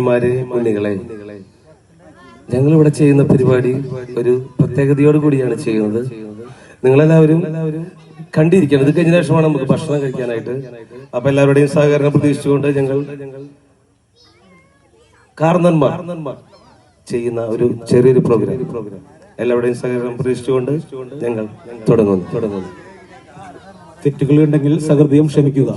അമ്മമാരെ, കുഞ്ഞുങ്ങളെ, ഞങ്ങളിവിടെ ചെയ്യുന്ന പരിപാടി ഒരു പ്രത്യേകതയോട് കൂടിയാണ് ചെയ്യുന്നത്. നിങ്ങളെല്ലാവരും കണ്ടിരിക്കണം. ഇത് കഴിഞ്ഞ ശേഷമാണ് നമുക്ക് ഭക്ഷണം കഴിക്കാനായിട്ട്. അപ്പൊ എല്ലാവരുടെയും സഹകരണം പ്രതീക്ഷിച്ചുകൊണ്ട് ഞങ്ങൾ കാർന്നന്മാർ ചെയ്യുന്ന ഒരു ചെറിയൊരു പ്രോഗ്രാം, എല്ലാവരുടെയും സഹകരണം പ്രതീക്ഷിച്ചുകൊണ്ട് ഞങ്ങൾ തുടങ്ങുന്നു. തെറ്റുകളുണ്ടെങ്കിൽ സഹൃദയം ക്ഷമിക്കുക.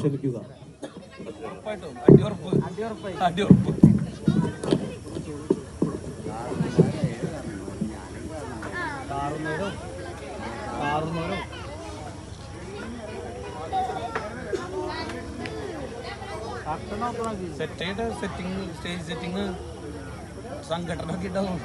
സ്റ്റേജ് സെറ്റിംഗ് സംഘടന ഉണ്ടാവും.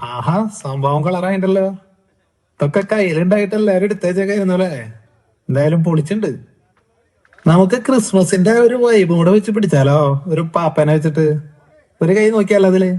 ആഹാ, സംഭവം കളറായിട്ടല്ലോ. ഇതൊക്കെ കയ്യിലുണ്ടായിട്ട് എല്ലാരും എടുത്തേച്ചൊക്കെയായിരുന്നു അല്ലേ? എന്തായാലും പൊളിച്ചിട്ടുണ്ട്. നമുക്ക് ക്രിസ്മസിന്റെ ഒരു വൈബും കൂടെ വെച്ച് പിടിച്ചാലോ? ഒരു പാപ്പനെ വെച്ചിട്ട് ഒരു കൈ നോക്കിയാലോ അതില്.